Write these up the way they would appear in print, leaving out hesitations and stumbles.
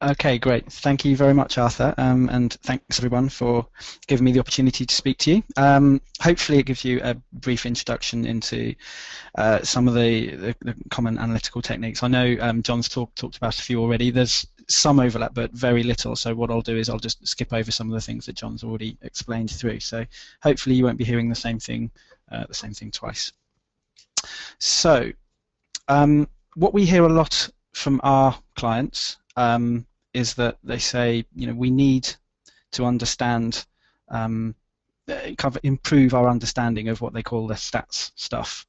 Okay, great. Thank you very much, Arthur, and thanks everyone for giving me the opportunity to speak to you. Hopefully it gives you a brief introduction into some of the common analytical techniques. I know John's talked about a few already. There's some overlap, but very little. So what I'll do is I'll just skip over some of the things that John's already explained through. So hopefully you won't be hearing the same thing twice. So what we hear a lot from our clients is that they say, we need to understand, kind of improve our understanding of what they call the stats stuff,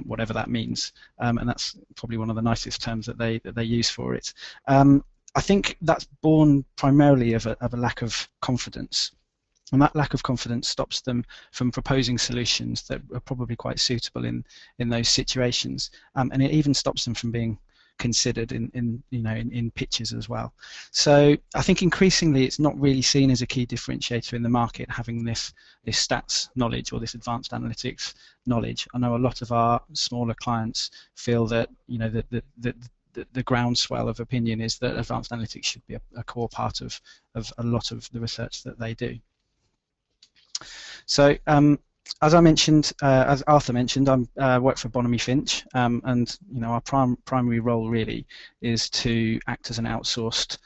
whatever that means, and that's probably one of the nicest terms that they use for it. I think that's born primarily of a lack of confidence. And that lack of confidence stops them from proposing solutions that are probably quite suitable in those situations, and it even stops them from being considered in pitches as well. So I think increasingly it's not really seen as a key differentiator in the market, having this stats knowledge or this advanced analytics knowledge. I know a lot of our smaller clients feel that the groundswell of opinion is that advanced analytics should be a core part of a lot of the research that they do. So as I mentioned, as Arthur mentioned, I work for Bonamy Finch, and our primary role really is to act as an outsourced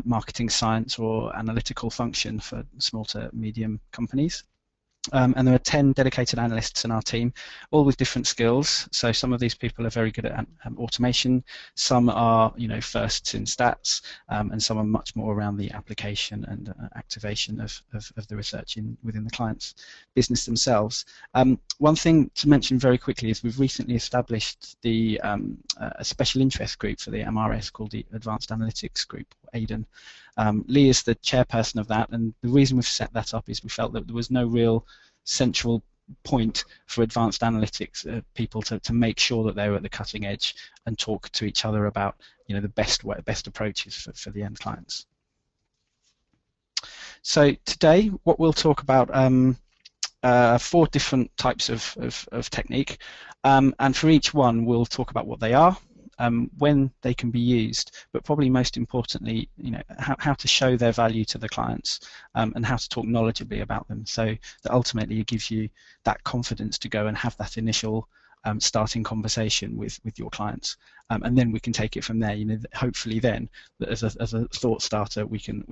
marketing science or analytical function for small to medium companies. And there are 10 dedicated analysts in our team, all with different skills. So some of these people are very good at automation, some are firsts in stats, and some are much more around the application and activation of the research within the client's business themselves. One thing to mention very quickly is we've recently established a special interest group for the MRS called the Advanced Analytics Group, AIDAN. Lee is the chairperson of that, and the reason we've set that up is we felt that there was no real central point for advanced analytics people to make sure that they were at the cutting edge and talk to each other about the best approaches for the end clients. So today what we'll talk about 4 different types of technique, and for each one we'll talk about what they are, when they can be used, but probably most importantly, how to show their value to the clients, and how to talk knowledgeably about them, so that ultimately it gives you that confidence to go and have that initial starting conversation with your clients, and then we can take it from there. Hopefully then, as a thought starter, we can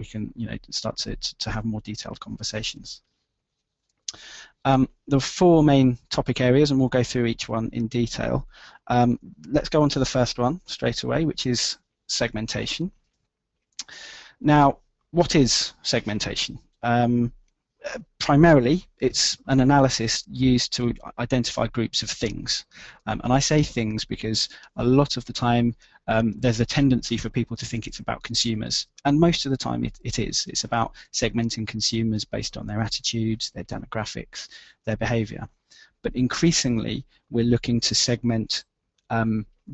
start to have more detailed conversations. There are 4 main topic areas, and we'll go through each one in detail. Let's go on to the first one straight away, which is segmentation. Now, what is segmentation? Primarily, it's an analysis used to identify groups of things. And I say things because a lot of the time there's a tendency for people to think it's about consumers. And most of the time it is. It's about segmenting consumers based on their attitudes, their demographics, their behavior. But increasingly, we're looking to segment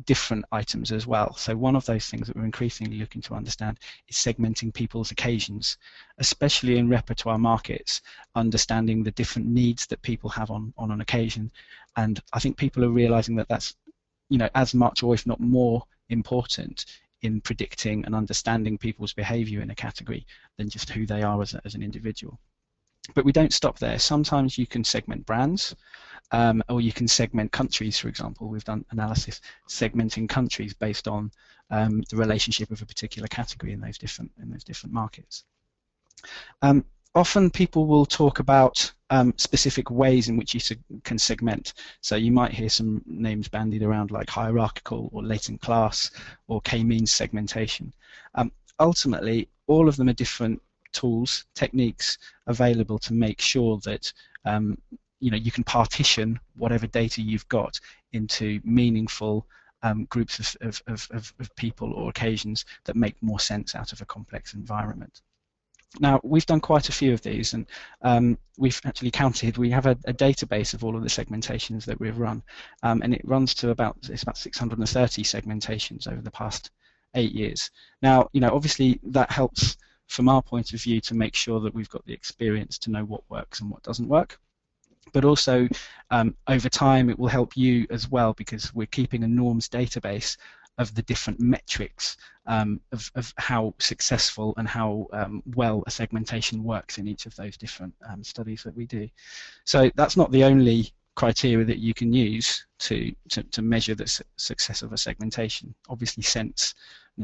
different items as well. So one of those things that we're increasingly looking to understand is segmenting people's occasions, especially in repertoire markets, understanding the different needs that people have on an occasion. And I think people are realizing that that's as much or if not more important in predicting and understanding people's behavior in a category than just who they are as an individual. But we don't stop there. Sometimes you can segment brands, or you can segment countries. For example, we've done analysis segmenting countries based on the relationship of a particular category in those different markets. Often people will talk about specific ways in which you can segment. So you might hear some names bandied around like hierarchical or latent class or k-means segmentation. Ultimately, all of them are different tools, techniques available to make sure that you can partition whatever data you've got into meaningful groups of people or occasions that make more sense out of a complex environment. Now, we've done quite a few of these, and we've actually counted. We have a database of all of the segmentations that we've run, and it runs to about 630 segmentations over the past 8 years. Now, obviously that helps from our point of view to make sure that we've got the experience to know what works and what doesn't work. But also over time it will help you as well, because we're keeping a norms database of the different metrics of how successful and how well a segmentation works in each of those different studies that we do. So that's not the only criteria that you can use to measure the success of a segmentation. Obviously sense,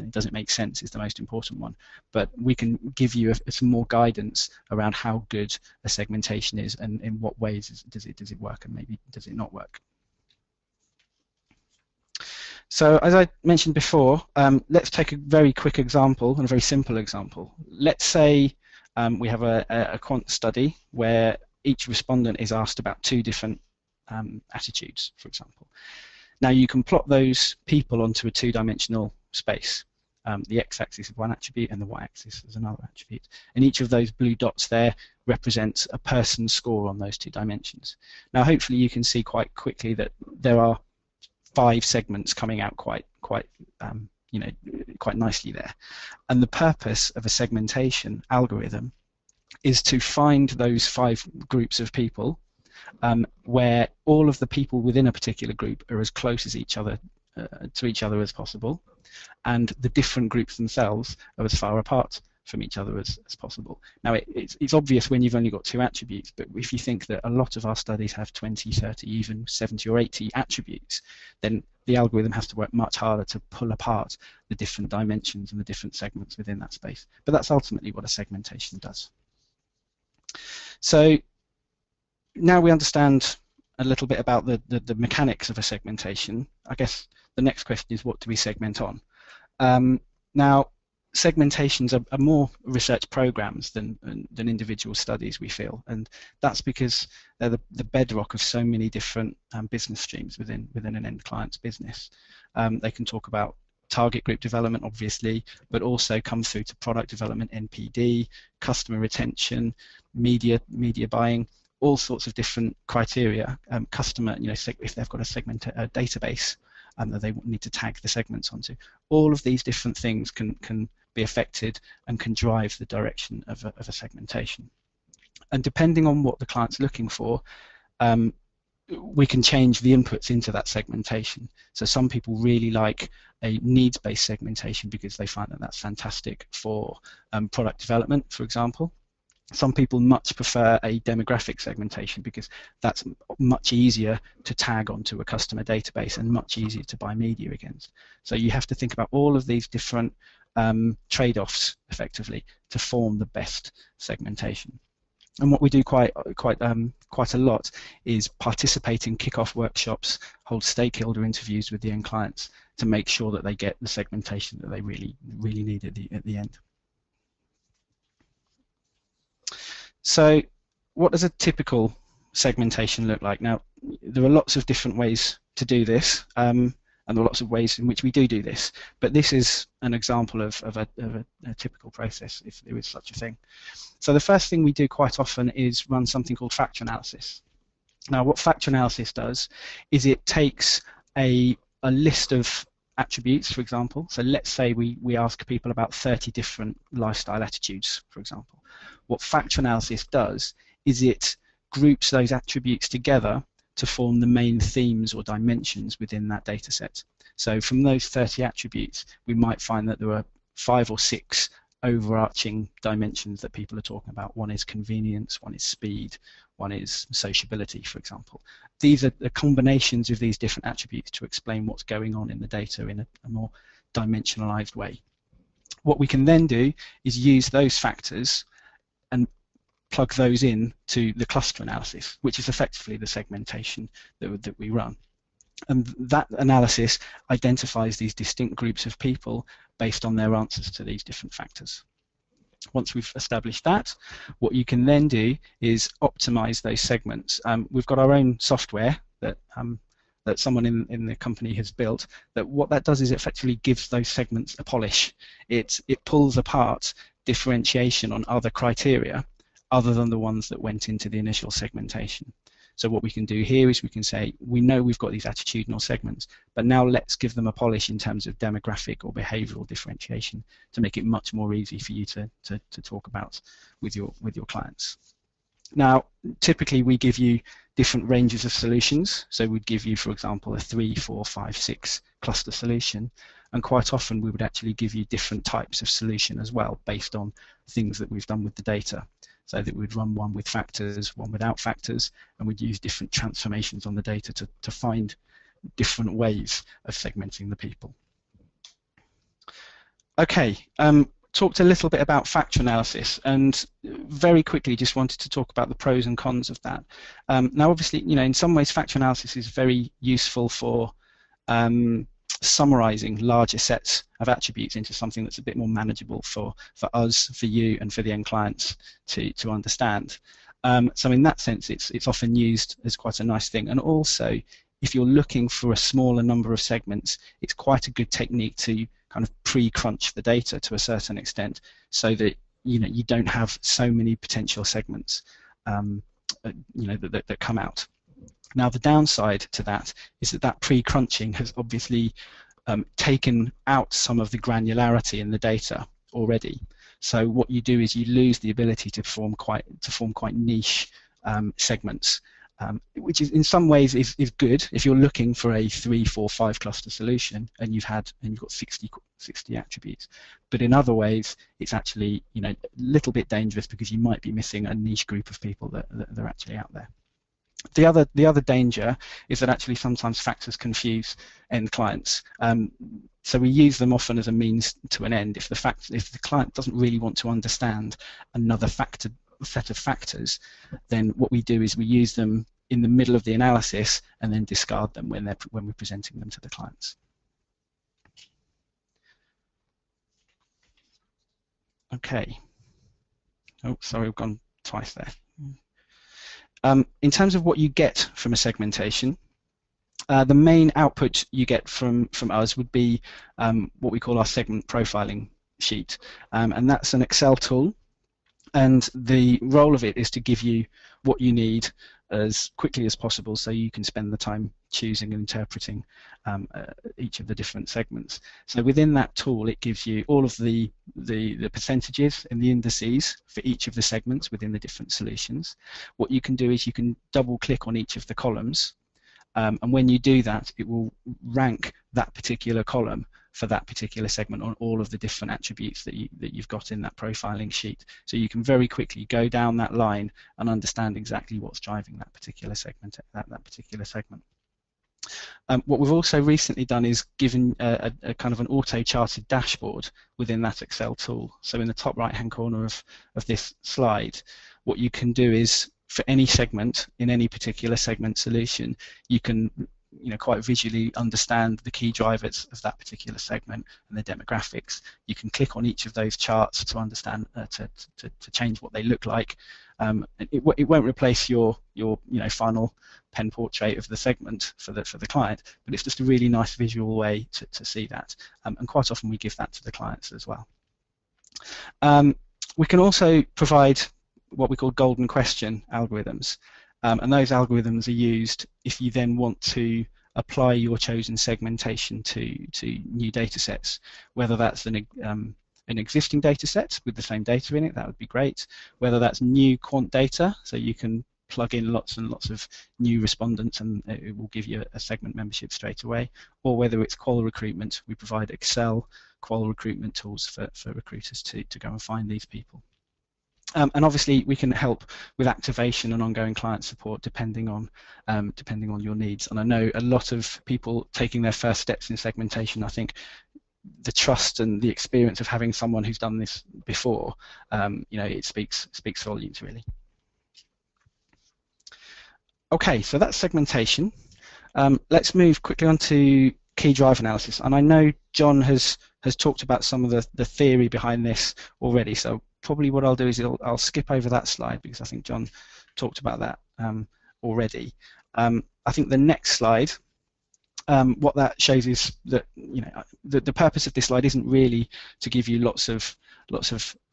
does it make sense, is the most important one, but we can give you some more guidance around how good a segmentation is and in what ways does it work and maybe does it not work. So as I mentioned before, let's take a very quick example and a very simple example. Let's say we have a quant study where each respondent is asked about 2 different attitudes, for example. Now you can plot those people onto a 2-dimensional space. The x-axis is one attribute and the y-axis is another attribute. And each of those blue dots there represents a person's score on those 2 dimensions. Now hopefully you can see quite quickly that there are 5 segments coming out quite nicely there. And the purpose of a segmentation algorithm is to find those 5 groups of people where all of the people within a particular group are as close as each other to each other as possible, and the different groups themselves are as far apart from each other as possible. Now it's obvious when you've only got 2 attributes, but if you think that a lot of our studies have 20, 30, even 70 or 80 attributes, then the algorithm has to work much harder to pull apart the different dimensions and the different segments within that space. But that's ultimately what a segmentation does. So now we understand a little bit about the mechanics of a segmentation. I guess the next question is, what do we segment on? Now, segmentations are more research programs than individual studies, we feel, and that's because they're the bedrock of so many different business streams within an end client's business. They can talk about target group development, obviously, but also come through to product development, NPD, customer retention, media buying, all sorts of different criteria. Customer, if they've got a database that they need to tag the segments onto, all of these different things can be affected and can drive the direction of a segmentation. And depending on what the client's looking for, we can change the inputs into that segmentation. So some people really like a needs-based segmentation because they find that that's fantastic for product development, for example. Some people much prefer a demographic segmentation because that's much easier to tag onto a customer database and much easier to buy media against. So you have to think about all of these different trade-offs effectively to form the best segmentation. And what we do quite a lot is participate in kick-off workshops, hold stakeholder interviews with the end clients to make sure that they get the segmentation that they really need at the end. So what does a typical segmentation look like? Now, there are lots of different ways to do this, and there are lots of ways in which we do this, but this is an example of a typical process, if there is such a thing. So the first thing we do quite often is run something called factor analysis. Now, what factor analysis does is it takes a list of attributes, for example. So let's say we ask people about 30 different lifestyle attitudes, for example. What factor analysis does is it groups those attributes together to form the main themes or dimensions within that data set. So from those 30 attributes, we might find that there are 5 or 6 overarching dimensions that people are talking about. One is convenience, one is speed, one is sociability, for example. These are the combinations of these different attributes to explain what's going on in the data in a more dimensionalized way. What we can then do is use those factors and plug those in to the cluster analysis, which is effectively the segmentation that we run. And that analysis identifies these distinct groups of people based on their answers to these different factors. Once we've established that, what you can then do is optimize those segments. We've got our own software that someone in the company has built, that what that does is it effectively gives those segments a polish. It pulls apart differentiation on other criteria other than the ones that went into the initial segmentation. So what we can do here is we can say, we know we've got these attitudinal segments, but now let's give them a polish in terms of demographic or behavioral differentiation to make it much more easy for you to talk about with your clients. Now, typically we give you different ranges of solutions. So we'd give you, for example, a 3, 4, 5, 6 cluster solution. and quite often we would actually give you different types of solution as well based on things that we've done with the data. So that we'd run one with factors, one without factors, and we'd use different transformations on the data to find different ways of segmenting the people. Okay, talked a little bit about factor analysis, and very quickly just wanted to talk about the pros and cons of that. Now, obviously, in some ways, factor analysis is very useful for summarizing larger sets of attributes into something that's a bit more manageable for us, for you, and for the end clients to understand. So in that sense, it's often used as quite a nice thing. And also, if you're looking for a smaller number of segments, it's quite a good technique to kind of pre-crunch the data to a certain extent, so that you don't have so many potential segments that come out. Now, the downside to that is that pre-crunching has obviously taken out some of the granularity in the data already. So what you do is you lose the ability to form quite niche segments, which is in some ways is good if you're looking for a 3, 4, 5 cluster solution and you've got 60 attributes. But in other ways, it's actually a little bit dangerous because you might be missing a niche group of people that are actually out there. The other danger is that actually sometimes factors confuse end clients. So we use them often as a means to an end. If the client doesn't really want to understand another set of factors, then what we do is we use them in the middle of the analysis and then discard them when we're presenting them to the clients. Okay. Oh, sorry, we've gone twice there. In terms of what you get from a segmentation, the main output you get from us would be what we call our segment profiling sheet, and that's an Excel tool, and the role of it is to give you what you need as quickly as possible so you can spend the time choosing and interpreting each of the different segments. So within that tool, it gives you all of the percentages and the indices for each of the segments within the different solutions. What you can do is you can double click on each of the columns, and when you do that, it will rank that particular column for that particular segment on all of the different attributes that you've got in that profiling sheet. So you can very quickly go down that line and understand exactly what's driving that particular segment. What we've also recently done is given a kind of an auto-charted dashboard within that Excel tool. So in the top right-hand corner of this slide, what you can do is for any segment in any particular segment solution, you can quite visually understand the key drivers of that particular segment and the demographics. You can click on each of those charts to understand to change what they look like. It won't replace your final pen portrait of the segment for the client, but it's just a really nice visual way to see that, and quite often we give that to the clients as well. We can also provide what we call golden question algorithms. And those algorithms are used if you then want to apply your chosen segmentation to new data sets, whether that's an existing data set with the same data in it, that would be great, whether that's new quant data, so you can plug in lots and lots of new respondents and it will give you a segment membership straight away, or whether it's qual recruitment, we provide Excel qual recruitment tools for recruiters to go and find these people. And obviously we can help with activation and ongoing client support depending on your needs. And I know a lot of people taking their first steps in segmentation, I think the trust and the experience of having someone who's done this before, it speaks volumes really. Okay, so that's segmentation. Let's move quickly on to key driver analysis. And I know John has talked about some of the theory behind this already, so probably what I'll do is I'll skip over that slide because I think John talked about that already. I think the next slide, what that shows is that the purpose of this slide isn't really to give you lots of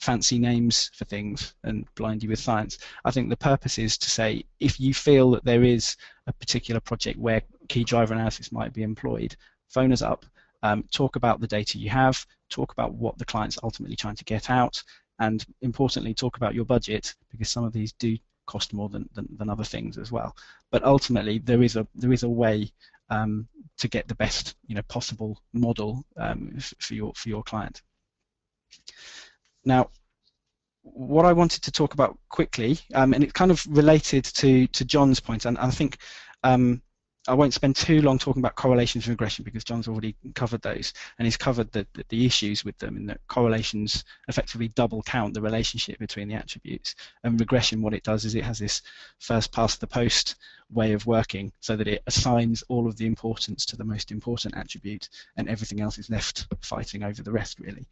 fancy names for things and blind you with science. I think the purpose is to say if you feel that there is a particular project where key driver analysis might be employed, phone us up, talk about the data you have, talk about what the client's ultimately trying to get out, and importantly talk about your budget, because some of these do cost more than other things as well. But ultimately there is a way to get the best possible model for your client. Now, what I wanted to talk about quickly, and it's kind of related to John's point, and I think I won't spend too long talking about correlations and regression because John's already covered those, and he's covered the issues with them, in that correlations effectively double count the relationship between the attributes, and regression, what it does is it has this first past the post way of working, so that it assigns all of the importance to the most important attribute, and everything else is left fighting over the rest, really.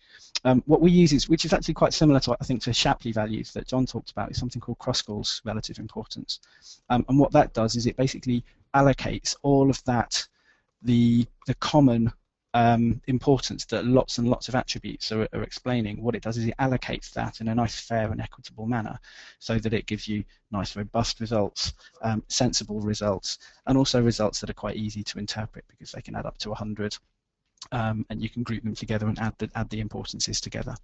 What we use is, which is actually quite similar to, I think, to Shapley values that John talked about, is something called Kruskal's relative importance, and what that does is it basically allocates all of that, the common importance that lots and lots of attributes are explaining. What it does is it allocates that in a nice, fair and equitable manner, so that it gives you nice, robust results, sensible results, and also results that are quite easy to interpret because they can add up to 100, and you can group them together and add the importances together.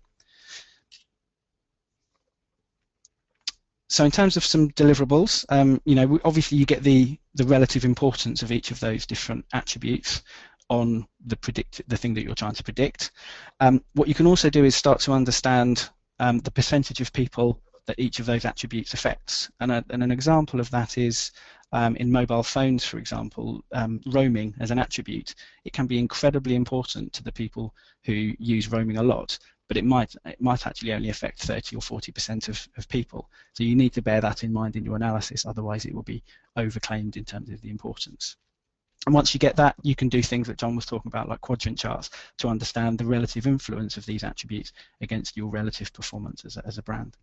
So in terms of some deliverables, obviously you get the relative importance of each of those different attributes on the thing that you're trying to predict. What you can also do is start to understand the percentage of people that each of those attributes affects, and an example of that is in mobile phones, for example, roaming as an attribute. It can be incredibly important to the people who use roaming a lot, but it might actually only affect 30 or 40% of people. So you need to bear that in mind in your analysis, otherwise it will be overclaimed in terms of the importance. And once you get that, you can do things that John was talking about, like quadrant charts, to understand the relative influence of these attributes against your relative performance as a brand.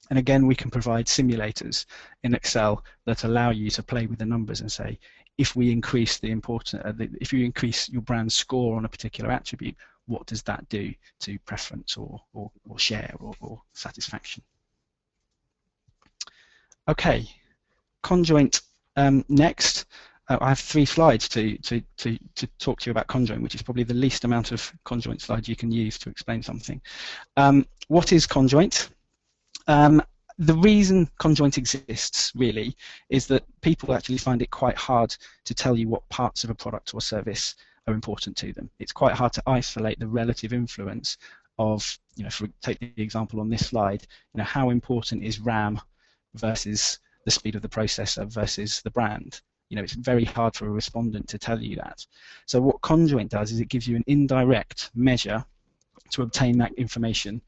And again, we can provide simulators in Excel that allow you to play with the numbers and say, if we increase if you increase your brand's score on a particular attribute, what does that do to preference or share or satisfaction? Okay, Conjoint next. I have 3 slides to talk to you about Conjoint, which is probably the least amount of Conjoint slides you can use to explain something. What is Conjoint? The reason Conjoint exists, really, is that people actually find it quite hard to tell you what parts of a product or service are important to them. It's quite hard to isolate the relative influence of, take the example on this slide, how important is RAM versus the speed of the processor versus the brand. It's very hard for a respondent to tell you that. So what Conjoint does is it gives you an indirect measure to obtain that information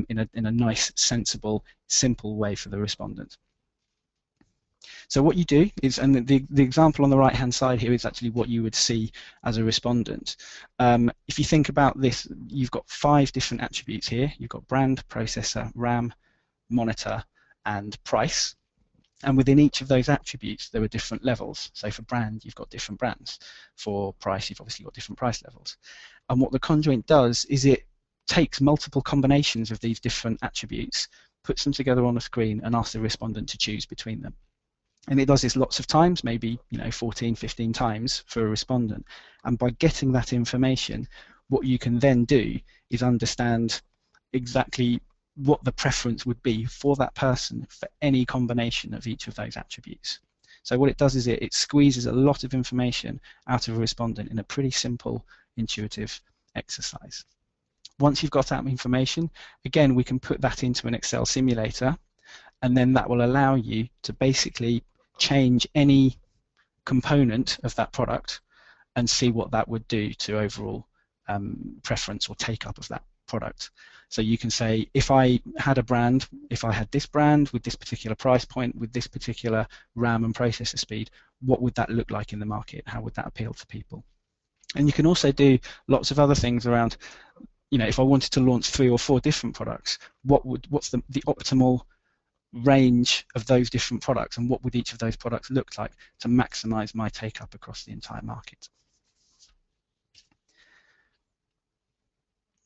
in a nice, sensible, simple way for the respondent. So what you do is, and the example on the right-hand side here is actually what you would see as a respondent. If you think about this, you've got 5 different attributes here. You've got brand, processor, RAM, monitor, and price. And within each of those attributes, there are different levels. So for brand, you've got different brands. For price, you've obviously got different price levels. And what the Conjoint does is it takes multiple combinations of these different attributes, puts them together on a screen, and asks the respondent to choose between them. And it does this lots of times, maybe 14, 15 times for a respondent. And by getting that information, what you can then do is understand exactly what the preference would be for that person for any combination of each of those attributes. So what it does is it squeezes a lot of information out of a respondent in a pretty simple, intuitive exercise. Once you've got that information, again, we can put that into an Excel simulator, and then that will allow you to basically change any component of that product and see what that would do to overall preference or take-up of that product. So you can say, if I had a brand, if I had this brand with this particular price point, with this particular RAM and processor speed, what would that look like in the market? How would that appeal to people? And you can also do lots of other things around, if I wanted to launch 3 or 4 different products, what's the optimal range of those different products, and what would each of those products look like to maximize my take-up across the entire market?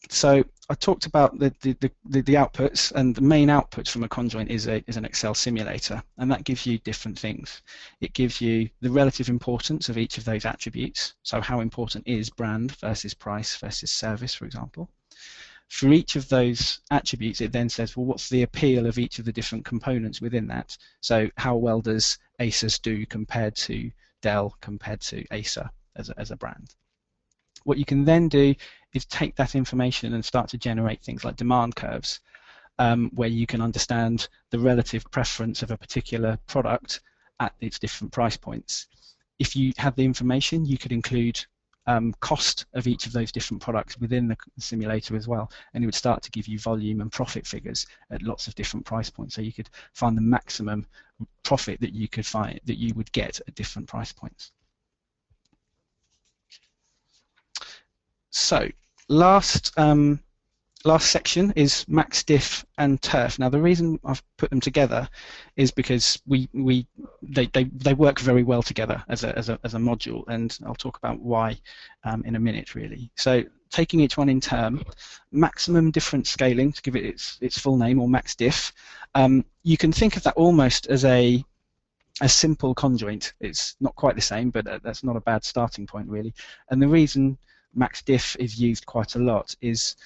So I talked about the outputs, and the main outputs from a Conjoint is an Excel simulator, and that gives you different things. It gives you the relative importance of each of those attributes, so how important is brand versus price versus service, for example. For each of those attributes, it then says, well, what's the appeal of each of the different components within that? So how well does Asus do compared to Dell, compared to Acer, as a brand. What you can then do is take that information and start to generate things like demand curves, where you can understand the relative preference of a particular product at its different price points. If you have the information, you could include cost of each of those different products within the simulator as well, and it would start to give you volume and profit figures at lots of different price points. So you could find the maximum profit that you could find that you would get at different price points. So last section is max diff and turf. Now the reason I've put them together is because they work very well together as a module, and I'll talk about why in a minute really. So taking each one in turn, maximum difference scaling, to give it its full name, or max diff, you can think of that almost as a simple conjoint. It's not quite the same, but that's not a bad starting point really. And the reason max diff is used quite a lot is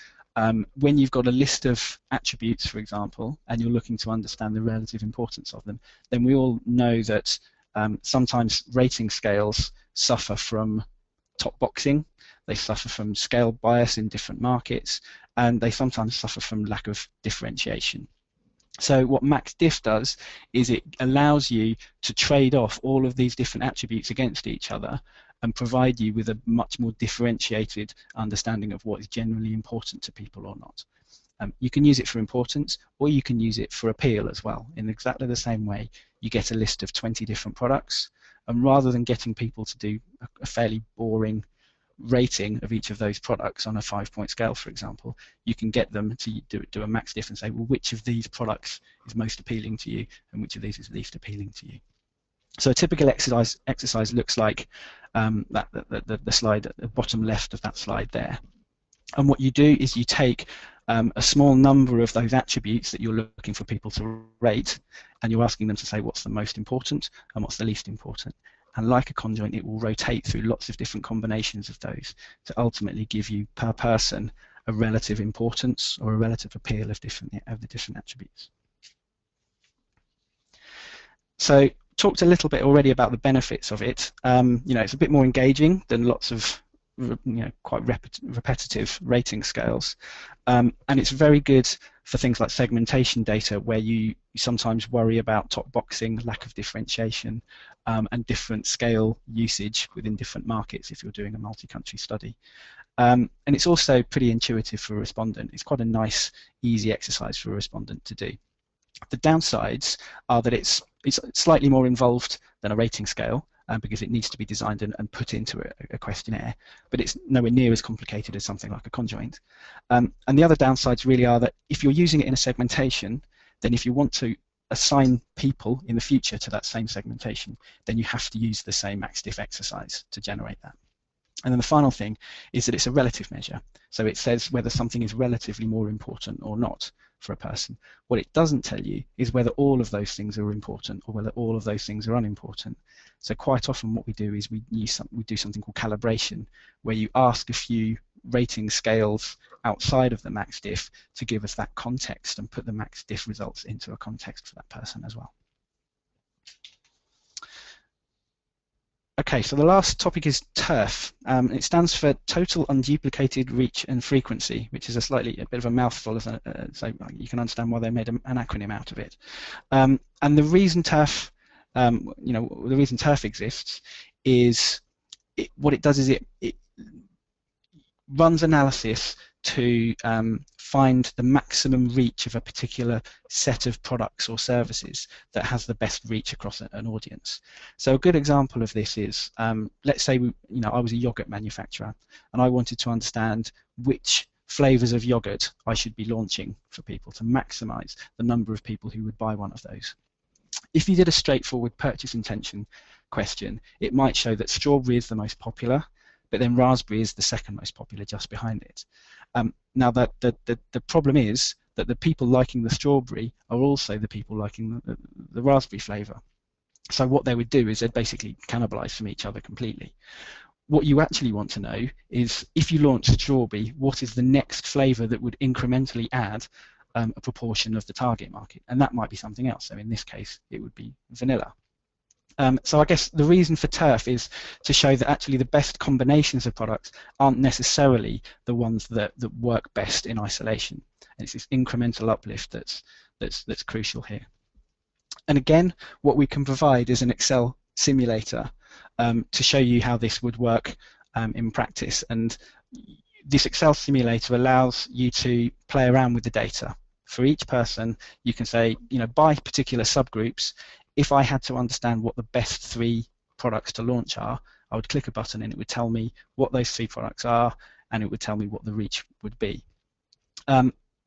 when you've got a list of attributes, for example, and you're looking to understand the relative importance of them, then we all know that sometimes rating scales suffer from top boxing, they suffer from scale bias in different markets, and they sometimes suffer from lack of differentiation. So what max diff does is it allows you to trade off all of these different attributes against each other and provide you with a much more differentiated understanding of what is generally important to people or not. You can use it for importance, or you can use it for appeal as well. In exactly the same way, you get a list of 20 different products, and rather than getting people to do a fairly boring rating of each of those products on a 5-point scale, for example, you can get them to do a max diff and say, well, which of these products is most appealing to you, and which of these is least appealing to you. So a typical exercise looks like the slide at the bottom left of that slide there. And what you do is you take a small number of those attributes that you're looking for people to rate, and you're asking them to say what's the most important and what's the least important. And like a conjoint, it will rotate through lots of different combinations of those to ultimately give you per person a relative importance or a relative appeal of the different attributes. So talked a little bit already about the benefits of it. It's a bit more engaging than lots of quite repetitive rating scales, and it's very good for things like segmentation data, where you sometimes worry about top boxing, lack of differentiation, and different scale usage within different markets if you're doing a multi-country study. And it's also pretty intuitive for a respondent. It's quite a nice, easy exercise for a respondent to do. The downsides are that it's slightly more involved than a rating scale, because it needs to be designed and put into a questionnaire, but it's nowhere near as complicated as something like a conjoint. And the other downsides really are that if you're using it in a segmentation, then if you want to assign people in the future to that same segmentation, then you have to use the same max diff exercise to generate that. And then the final thing is that it's a relative measure. So it says whether something is relatively more important or not for a person. What it doesn't tell you is whether all of those things are important or whether all of those things are unimportant. So quite often what we do is we do something called calibration, where you ask a few rating scales outside of the max diff to give us that context and put the max diff results into a context for that person as well. Okay, so the last topic is TURF. It stands for Total Unduplicated Reach and Frequency, which is a bit of a mouthful, so you can understand why they made an acronym out of it. And the reason TURF, the reason TURF exists is what it does is it runs analysis to find the maximum reach of a particular set of products or services that has the best reach across an audience. So a good example of this is, let's say I was a yogurt manufacturer and I wanted to understand which flavors of yogurt I should be launching for people to maximize the number of people who would buy one of those. If you did a straightforward purchase intention question, it might show that strawberry is the most popular, but then raspberry is the second most popular just behind it. Now the problem is that the people liking the strawberry are also the people liking the raspberry flavour. So what they would do is they'd basically cannibalise from each other completely. What you actually want to know is, if you launch strawberry, what is the next flavour that would incrementally add a proportion of the target market? And that might be something else. So in this case, it would be vanilla. So I guess the reason for Turf is to show that actually the best combinations of products aren't necessarily the ones that work best in isolation. And it's this incremental uplift that's crucial here. And again, what we can provide is an Excel simulator to show you how this would work in practice. And this Excel simulator allows you to play around with the data. For each person, you can say, by particular subgroups, if I had to understand what the best 3 products to launch are, I would click a button and it would tell me what those 3 products are, and it would tell me what the reach would be.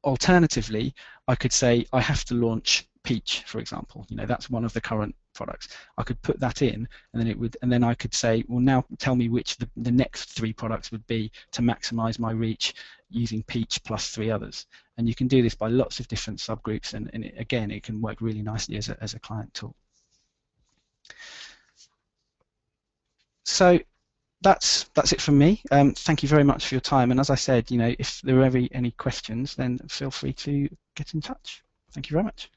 Alternatively, I could say I have to launch Peach, for example. That's one of the current products. I could put that in, and then I could say, well, now tell me which the next 3 products would be to maximize my reach using Peach plus 3 others. And you can do this by lots of different subgroups, and again, it can work really nicely as a client tool. So that's it from me. Thank you very much for your time. And as I said, if there are ever any questions, then feel free to get in touch. Thank you very much.